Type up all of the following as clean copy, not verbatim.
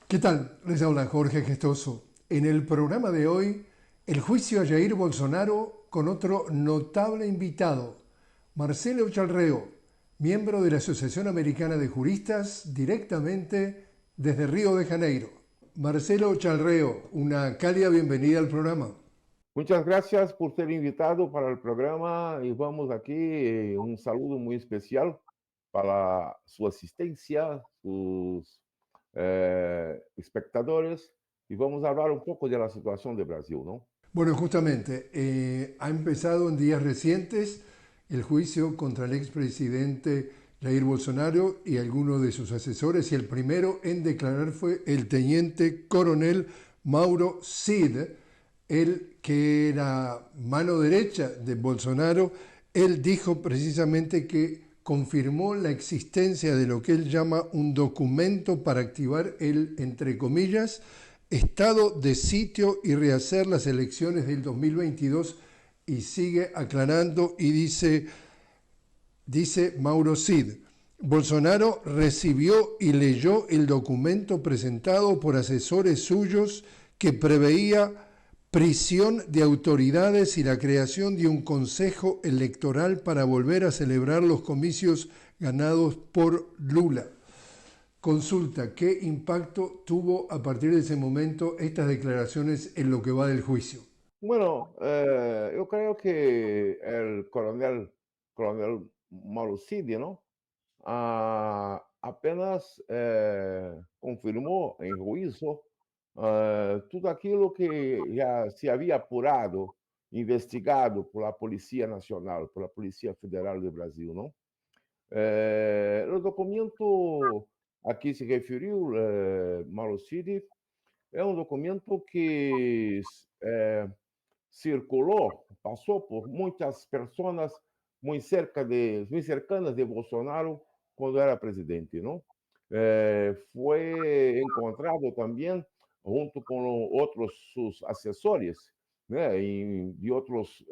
¿Qué tal? Les habla Jorge Gestoso. En el programa de hoy, el juicio a Jair Bolsonaro con otro notable invitado, Marcelo Chalreo, miembro de la Asociación Americana de Juristas, directamente desde Río de Janeiro. Marcelo Chalreo, una cálida bienvenida al programa. Muchas gracias por ser invitado para el programa y vamos aquí, un saludo muy especial para su asistencia, sus espectadores y vamos a hablar un poco de la situación de Brasil, ¿no? Bueno, justamente, ha empezado en días recientes el juicio contra el expresidente Jair Bolsonaro y algunos de sus asesores, y el primero en declarar fue el teniente coronel Mauro Cid, él que era mano derecha de Bolsonaro. Él dijo precisamente que confirmó la existencia de lo que él llama un documento para activar el, entre comillas, estado de sitio y rehacer las elecciones del 2022, y sigue aclarando y dice Mauro Cid: Bolsonaro recibió y leyó el documento presentado por asesores suyos que preveía prisión de autoridades y la creación de un consejo electoral para volver a celebrar los comicios ganados por Lula. Consulta, ¿qué impacto tuvo a partir de ese momento estas declaraciones en lo que va del juicio? Bueno, yo creo que el coronel Malucide, ¿no? Apenas confirmó en juicio tudo aquilo que já se havia apurado, investigado pela Polícia Nacional, pela Polícia Federal do Brasil, não? O documento a que se referiu, Malocide, é um documento que circulou, passou por muitas pessoas muito cercanas de Bolsonaro quando era presidente, não? Foi encontrado também junto com outros seus assessores, né, de outros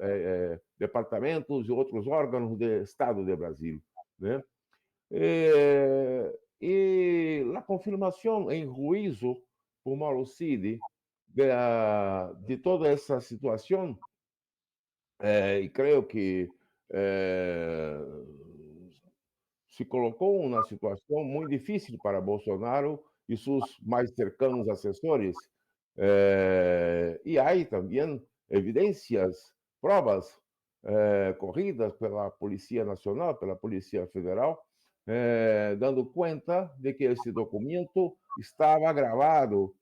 departamentos e outros órgãos do Estado de Brasil, né? E a confirmação em juízo por Mauro Cid de toda essa situação, e creio que se colocou uma situação muito difícil para Bolsonaro e seus mais cercanos assessores. E há também evidências, provas corridas pela Polícia Nacional, pela Polícia Federal, dando conta de que esse documento estava gravado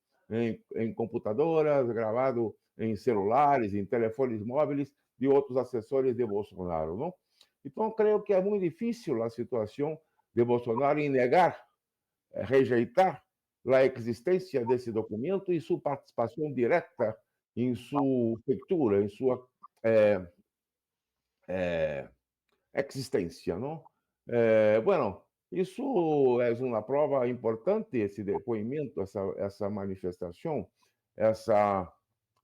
em computadoras, gravado em celulares, em telefones móveis de outros assessores de Bolsonaro, não? Então, creio que é muito difícil a situação de Bolsonaro em negar, rejeitar a existência desse documento e sua participação direta em sua feitura, em sua existência, não? Bueno, isso é uma prova importante, esse depoimento, essa manifestação, essa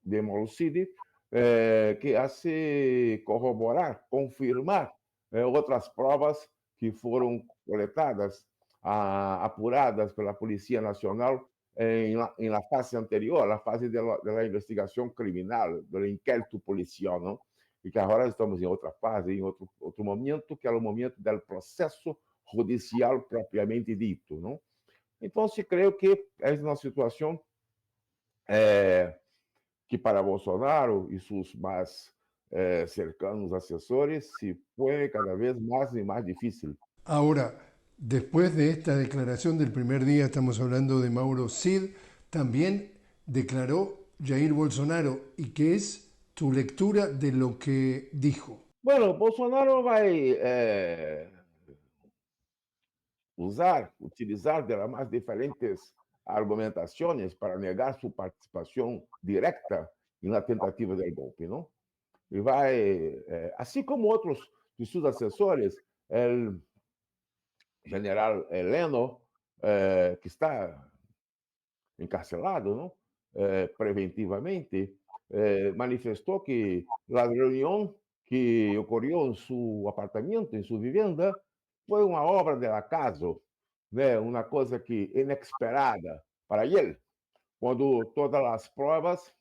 demolcide, que hace corroborar, confirmar outras provas que foram coletadas, apuradas pela Polícia Nacional em la fase anterior, a fase da investigação criminal, do inquérito policial, não? E que agora estamos em outra fase, em outro momento, que é o momento do processo judicial propriamente dito, não? Então, se creio que é uma situação que para Bolsonaro e seus mais cercanos assessores se põe cada vez mais e mais difícil. Ahora, después de esta declaración del primer día, estamos hablando de Mauro Cid, también declaró Jair Bolsonaro. ¿Y qué es tu lectura de lo que dijo? Bueno, Bolsonaro vai utilizar de las más diferentes argumentações para negar sua participação direta na tentativa del golpe, não? E vai, assim como outros de seus assessores, o general Heleno, que está encarcelado, não? Preventivamente, manifestou que a reunião que ocorreu em seu apartamento, em sua vivenda, foi uma obra del acaso, né? Uma coisa que inesperada, para ele, quando todas as provas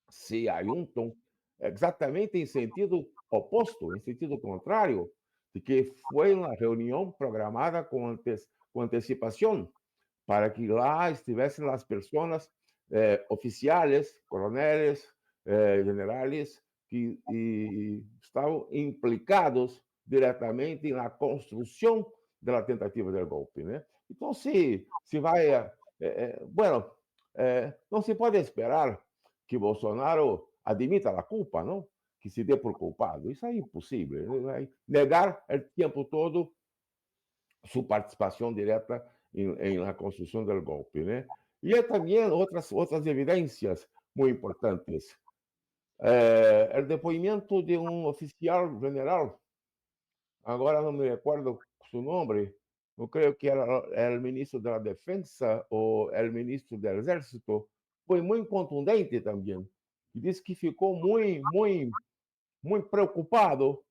se ajuntam exatamente em sentido oposto, em sentido contrário, de que foi uma reunião programada com antecipação, para que lá estivessem as pessoas oficiais, coroneles, generais, que estavam implicados diretamente na construção da tentativa de golpe, né? Então, se vai, bueno, não se pode esperar que Bolsonaro admita a culpa, não? Que se dê por culpado. Isso é impossível. Ele vai negar o tempo todo sua participação direta na construção do golpe, né? E há também outras evidências muito importantes. O depoimento de um oficial general, agora não me recordo seu nome, eu creio que era o ministro da Defesa ou o ministro do Exército, foi muito contundente também. E disse que ficou muito preocupado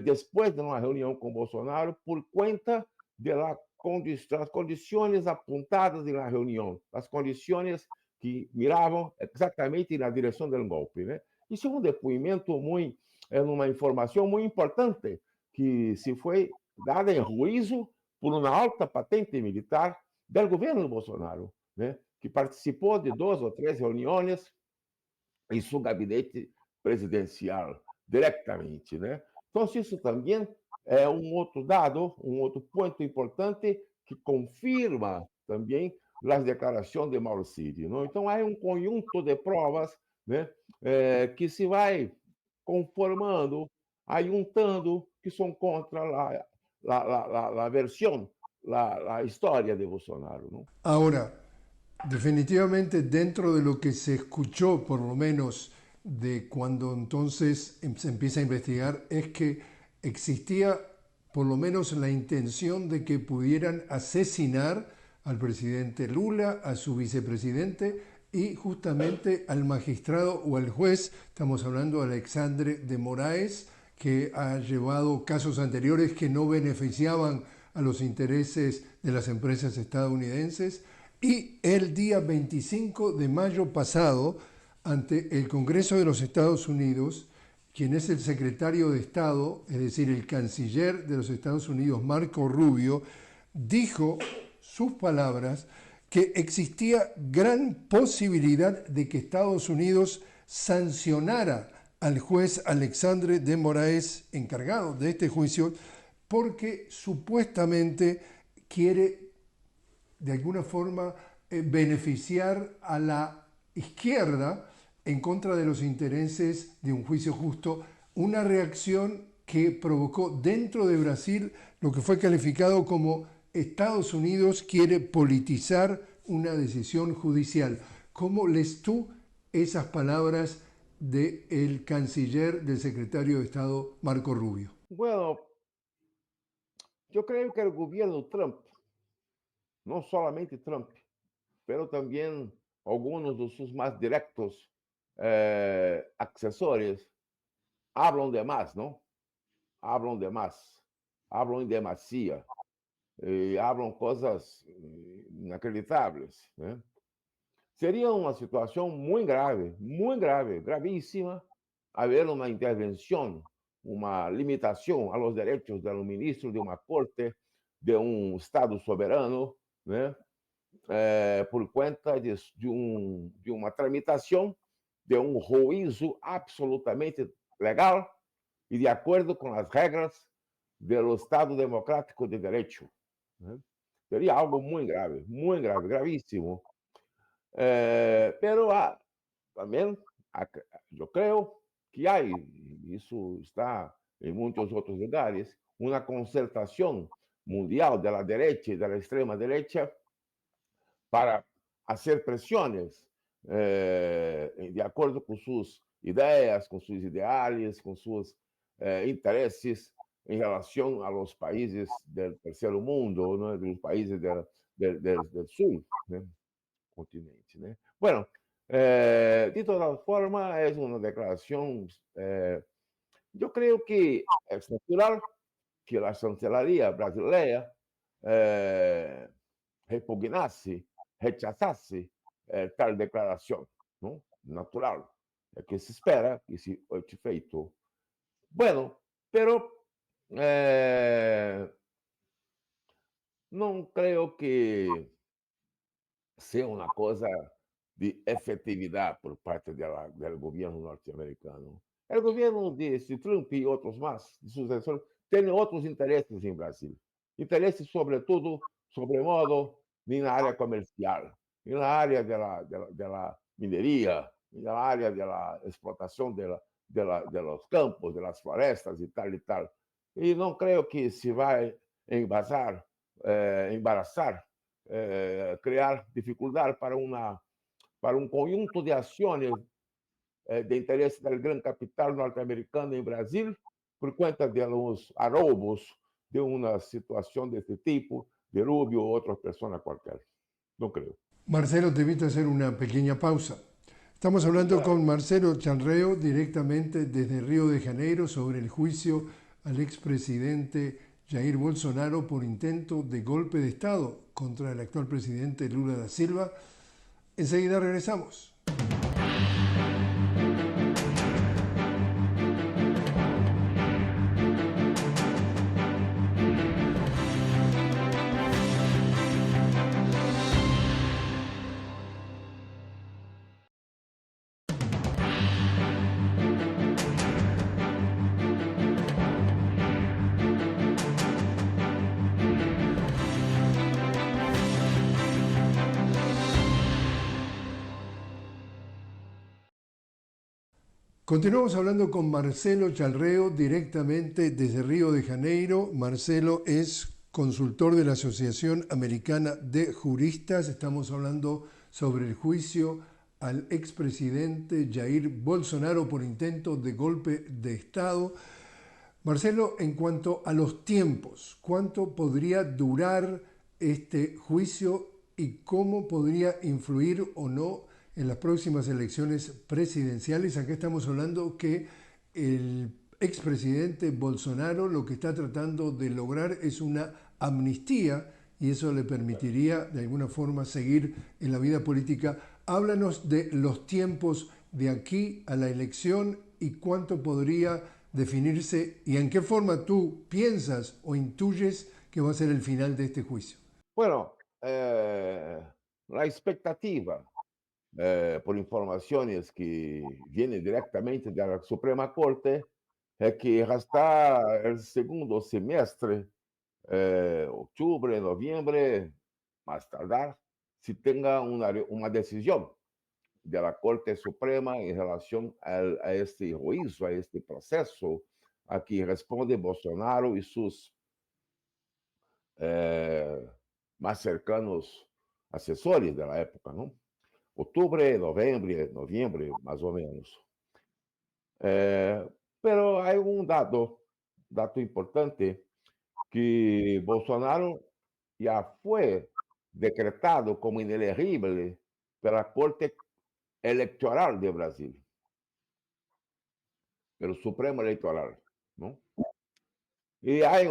depois de uma reunião com Bolsonaro por conta das condições apontadas na reunião, as condições que miravam exatamente na direção do golpe, né? Isso é um depoimento muito, uma informação muito importante que se foi dada em juízo por uma alta patente militar do governo Bolsonaro, né? Que participou de 2 ou 3 reuniões em seu gabinete presidencial, diretamente, né? Então, isso também é um outro dado, um outro ponto importante que confirma também as declarações de Mauro Cid, não? Então, há um conjunto de provas, né, que se vai conformando, ajuntando, que são contra a versão, a história de Bolsonaro, não? Ahora, definitivamente dentro de lo que se escuchó, por lo menos de cuando entonces se empieza a investigar, es que existía por lo menos la intención de que pudieran asesinar al presidente Lula, a su vicepresidente y justamente al magistrado o al juez, estamos hablando de Alexandre de Moraes, que ha llevado casos anteriores que no beneficiaban a los intereses de las empresas estadounidenses. Y el día 25 de mayo pasado, ante el Congreso de los Estados Unidos, quien es el secretario de Estado, es decir, el canciller de los Estados Unidos, Marco Rubio, dijo sus palabras que existía gran posibilidad de que Estados Unidos sancionara al juez Alexandre de Moraes, encargado de este juicio, porque supuestamente quiere de alguna forma beneficiar a la izquierda en contra de los intereses de un juicio justo, una reacción que provocó dentro de Brasil lo que fue calificado como Estados Unidos quiere politizar una decisión judicial. ¿Cómo lees tú esas palabras del canciller, del secretario de Estado, Marco Rubio? Bueno, eu creio que o governo Trump, não somente Trump, pero também alguns dos seus mais diretos accessores, hablam demais, não? Hablam demais, hablam em demasia, hablam coisas inacreditáveis, né? Seria uma situação muito grave, gravíssima, haver uma intervenção, uma limitação aos direitos do ministro de uma corte, de um Estado soberano, né? Por conta de uma tramitação de um juízo absolutamente legal e de acordo com as regras do Estado Democrático de Direito, né? Seria algo muito grave, gravíssimo. Pero também, eu creio que há, isso está em muitos outros lugares, uma concertação mundial da direita e da extrema direita para fazer pressões de acordo com suas ideias, com seus ideais, com seus interesses em relação aos países do terceiro mundo, né, dos países do sul, né, continente, né? Bueno, de toda forma, é uma declaração. Eu creio que é natural que a chancelaria brasileira repugnasse, rechazasse tal declaração, não? Natural. É que se espera que se fosse feito. Bueno, pero não creio que seja uma coisa de efetividade por parte do governo norte-americano. O governo de Trump e outros mais, de sucessores, têm outros interesses em Brasil. Interesses, sobretudo, sobremodo, na área comercial, na área da mineria, na área da explotação de los campos, das florestas e tal e tal. E não creio que se vai embaraçar, criar dificuldade para um conjunto de ações de interesse do grande capital norte-americano em Brasil, por conta de los arroubos de uma situação desse tipo, de Rubio ou outra pessoa qualquer. Não creio. Marcelo, te invito a hacer una pequeña pausa. Estamos hablando con Marcelo Chanreo directamente desde Río de Janeiro sobre el juicio al expresidente Jair Bolsonaro por intento de golpe de Estado contra el actual presidente Lula da Silva. Enseguida regresamos. Continuamos hablando con Marcelo Chalreo directamente desde Río de Janeiro. Marcelo es consultor de la Asociación Americana de Juristas. Estamos hablando sobre el juicio al expresidente Jair Bolsonaro por intento de golpe de Estado. Marcelo, en cuanto a los tiempos, ¿cuánto podría durar este juicio y cómo podría influir o no en las próximas elecciones presidenciales? Acá estamos hablando que el expresidente Bolsonaro lo que está tratando de lograr es una amnistía y eso le permitiría de alguna forma seguir en la vida política. Háblanos de los tiempos de aquí a la elección y cuánto podría definirse y en qué forma tú piensas o intuyes que va a ser el final de este juicio. Bueno, la expectativa, por informações que vêm diretamente da Suprema Corte, é que hasta o segundo semestre, outubro, novembro, mais tardar, se tenha uma decisão da Corte Suprema em relação a este juízo, a este processo, a que responde Bolsonaro e seus mais cercanos assessores da época, não? Outubro, novembro, mais ou menos. Pero há um dato importante, que Bolsonaro já foi decretado como inelegível pela Corte Eleitoral de Brasil, pelo Supremo Eleitoral, não? E há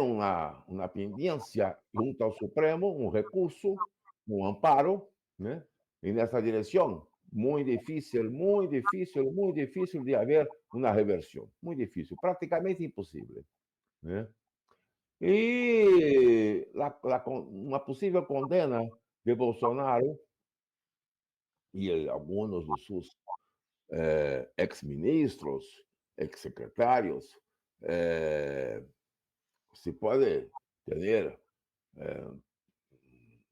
uma pendência junto ao Supremo, um recurso, um amparo, né? E nessa direção, muito difícil, muito difícil, muito difícil de haver uma reversão. Muito difícil, praticamente impossível, né? E uma possível condena de Bolsonaro e alguns de seus ex-ministros, ex-secretários, se pode ter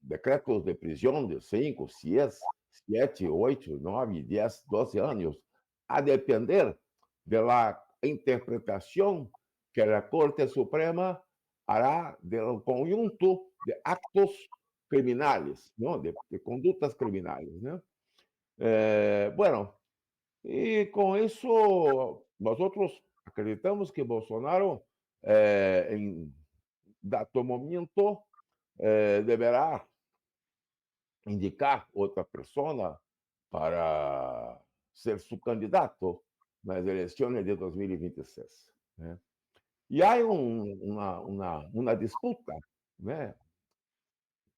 decretos de prisão de 5, 6, 7, 8, 9, 10, 12 anos, a depender da interpretação que a Corte Suprema hará do conjunto de actos criminais, não? De condutas criminais, né? Bueno, e com isso, nós acreditamos que Bolsonaro, em dado momento, deverá indicar outra pessoa para ser seu candidato nas eleições de 2026, né? E há uma disputa, né?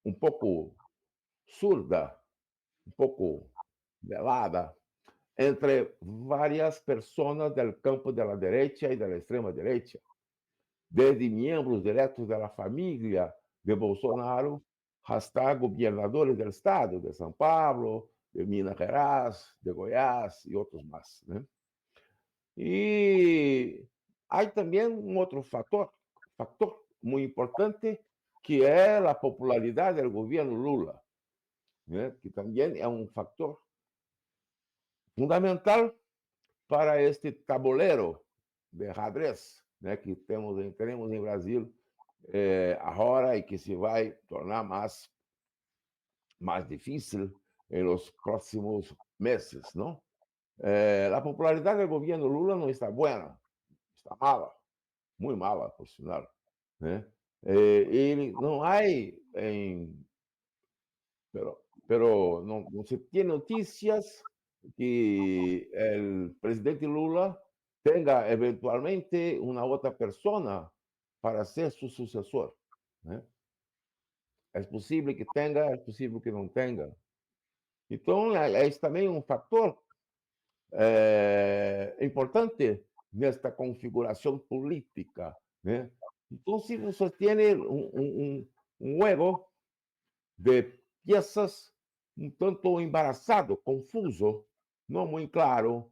Um pouco surda, un poco velada, entre varias personas del campo de la derecha y de la extrema derecha, desde miembros directos de la familia de Bolsonaro hasta gobernadores del estado, de São Paulo, de Minas Gerais, de Goiás y otros más, ¿no? Y hay también un otro factor muy importante, que es la popularidad del gobierno Lula, ¿no? Que también es un factor fundamental para este tabuleiro de ajedrez, né, que teremos em Brasil agora e que se vai tornar mais difícil em los próximos meses, não? A popularidade do governo Lula não está buena, está mala, muito mala, por sinal, né? Ele não há pero no se tiene noticias que el presidente Lula tenga eventualmente una otra persona para ser su sucesor, ¿eh? Es posible que tenga, es posible que no tenga. Entonces, es también un factor importante nesta configuração política, né? Entonces, você tiene un juego de piezas um tanto embaraçado, confuso, não muito claro,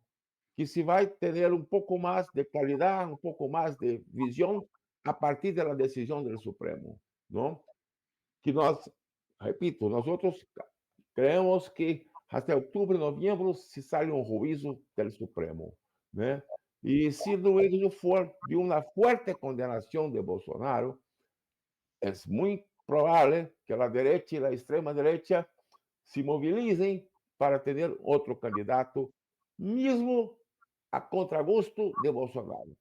que se vai ter um pouco mais de claridade, um pouco mais de visão a partir da decisão do Supremo, não? Que nós, repito, nós outros creemos que até outubro, novembro, se sai um juízo do Supremo, né? E se luego for de uma forte condenação de Bolsonaro, é muito provável que a direita e a extrema direita se movilizem para ter outro candidato, mesmo a contragosto de Bolsonaro,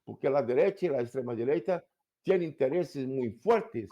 porque a direita e a extrema direita têm interesses muito fortes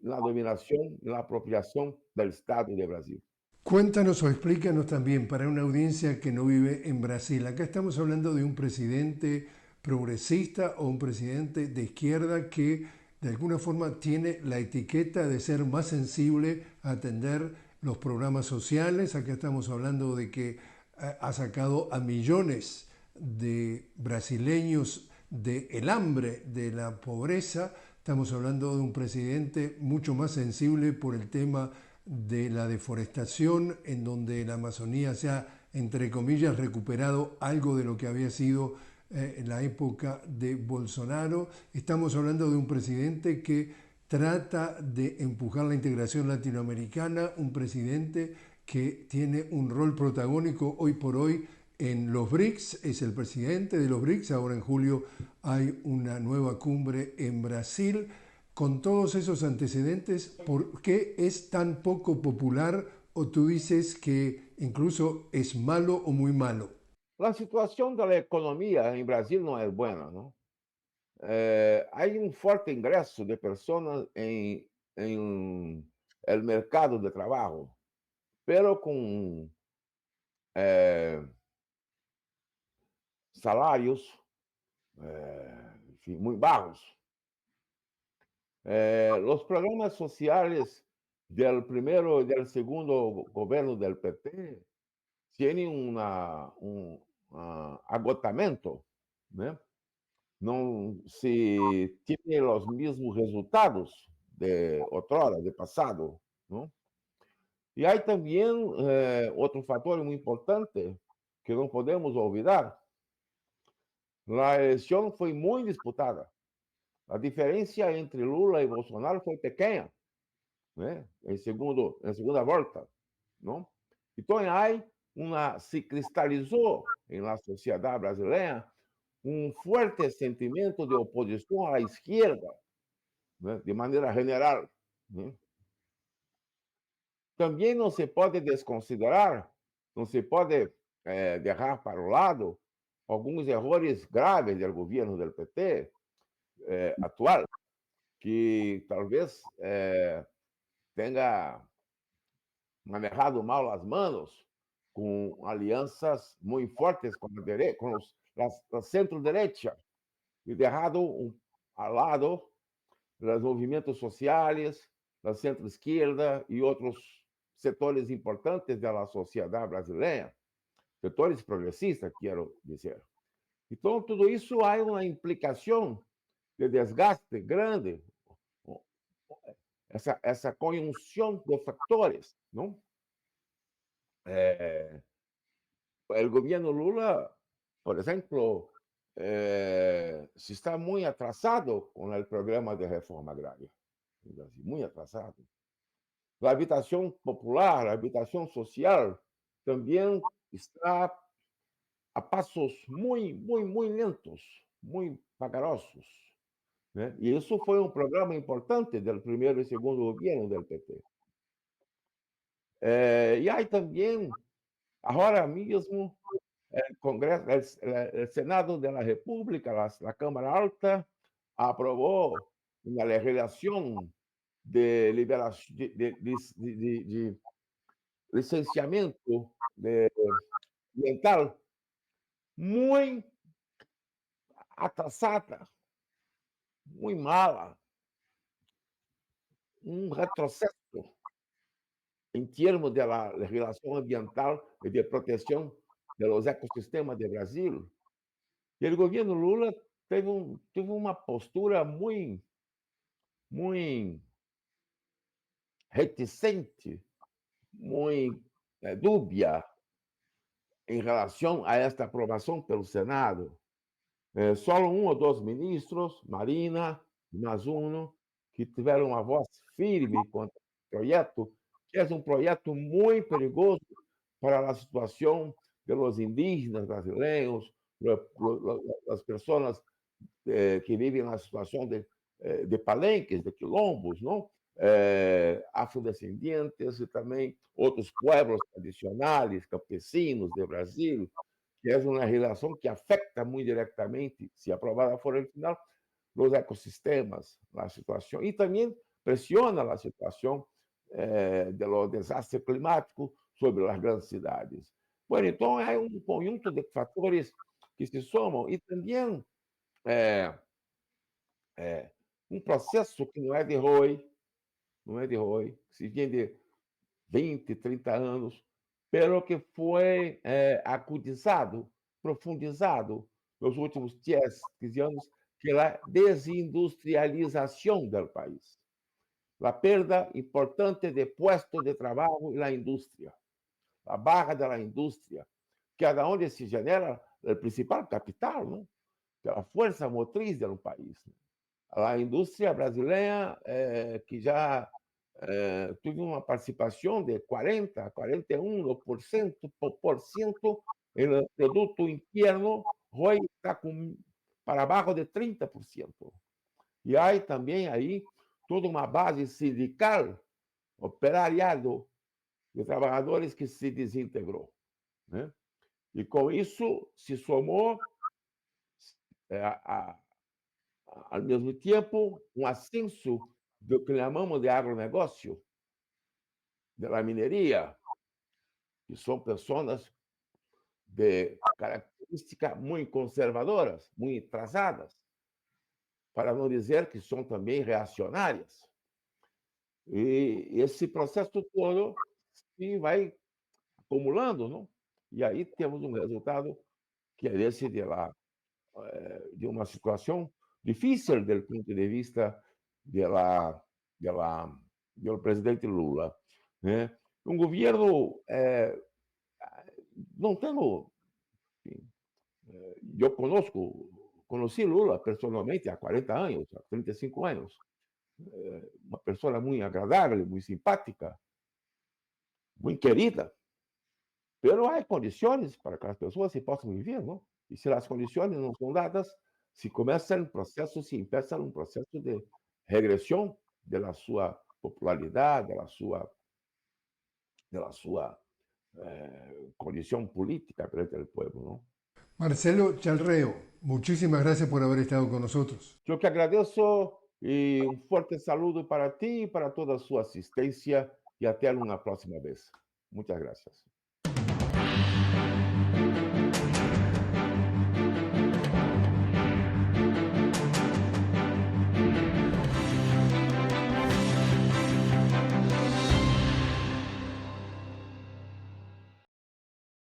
na dominação e na apropriação do Estado de Brasil. Cuéntanos o explícanos también para una audiencia que no vive en Brasil. Acá estamos hablando de un presidente progresista o un presidente de izquierda que de alguna forma tiene la etiqueta de ser más sensible a atender los programas sociales. Acá estamos hablando de que ha sacado a millones de brasileños del hambre, de la pobreza. Estamos hablando de un presidente mucho más sensible por el tema de la deforestación, en donde la Amazonía se ha, entre comillas, recuperado algo de lo que había sido en la época de Bolsonaro. Estamos hablando de un presidente que trata de empujar la integración latinoamericana, un presidente que tiene un rol protagónico hoy por hoy en los BRICS, es el presidente de los BRICS, ahora en julio hay una nueva cumbre en Brasil. Con todos esos antecedentes, ¿por qué es tan poco popular o tú dices que incluso es malo o muy malo? La situación de la economía en Brasil no es buena, ¿no? Hay un fuerte ingreso de personas en el mercado de trabajo, pero con salarios muy bajos. Los programas sociales del primero y del segundo gobierno del PT tienen un agotamiento, ¿no? No se tiene los mismos resultados de outrora, de pasado, ¿no? Y hay también otro factor muy importante que no podemos olvidar. La elección fue muy disputada. A diferença entre Lula e Bolsonaro foi pequena, né? Em segunda volta, não? Então, aí se cristalizou na sociedade brasileira um forte sentimento de oposição à esquerda, né? De maneira geral, né? Também não se pode desconsiderar, não se pode deixar para o lado alguns erros graves do governo do PT atual, que talvez tenha manejado mal as manos com alianças muito fortes com a direita, com a centro-direita, e deixado ao lado os movimentos sociais, da centro-esquerda e outros setores importantes da sociedade brasileira, setores progressistas, quero dizer. Então, tudo isso há uma implicação de desgaste grande, essa conjunção de fatores, não? O governo Lula, por exemplo, se está muito atrasado com o programa de reforma agrária no Brasil, muito atrasado. A habitação popular, a habitação social, também está a passos muito lentos, muito vagarosos, né? E isso foi um programa importante do primeiro e segundo governo do PT. E aí também, agora mesmo, o Congresso, o Senado da República, a Câmara Alta, aprovou uma legislação de liberação de licenciamento ambiental muito atrasada, muito mala, um retrocesso em termos da legislação ambiental e de proteção dos ecossistemas do Brasil. E o governo Lula teve uma postura muito reticente, muito dúbia em relação a esta aprovação pelo Senado. Só um ou dois ministros, Marina e Mazuno, que tiveram uma voz firme contra o projeto, que é um projeto muito perigoso para a situação dos indígenas brasileiros, as pessoas que vivem na situação de palenques, de quilombos, não? Afrodescendentes e também outros pueblos tradicionais, campesinos do Brasil, que é uma relação que afeta muito diretamente, se aprovada for o final, os ecossistemas, a situação, e também pressiona a situação do desastre climático sobre as grandes cidades. Bueno, então, há um conjunto de fatores que se somam e também um processo que não é de hoje, que se vem de 20, 30 anos, pelo que foi acudizado, profundizado nos últimos 10, 15 anos, que é a desindustrialização do país. A perda importante de postos de trabalho na indústria, a barra da indústria, que é onde se genera o principal capital, não? Que é a força motriz do país. A indústria brasileira, que já teve uma participação de 40%, 41% no produto interno, hoje está para abaixo de 30%. E há também aí toda uma base sindical, operariado, de trabalhadores que se desintegrou, né? E com isso se somou, ao mesmo tempo, um ascenso do que chamamos de agronegócio, da mineria, que são pessoas de características muito conservadoras, muito atrasadas, para não dizer que são também reacionárias. E esse processo todo se vai acumulando, não? E aí temos um resultado que é esse de uma situação difícil do ponto de vista do presidente Lula, né? Um governo não tenho, eu conheci Lula pessoalmente há 40 anos, há 35 anos, uma pessoa muito agradável, muito simpática, muito querida, pero há condições para que as pessoas se possam viver, não? E se as condições não são dadas, se começa um processo de regressão da sua popularidade, da sua condição política perante o povo, não? Marcelo Chalreo, muchísimas gracias por haber estado con nosotros. Eu que agradeço e um forte saludo para ti e para toda a sua assistência e até uma próxima vez. Muitas graças.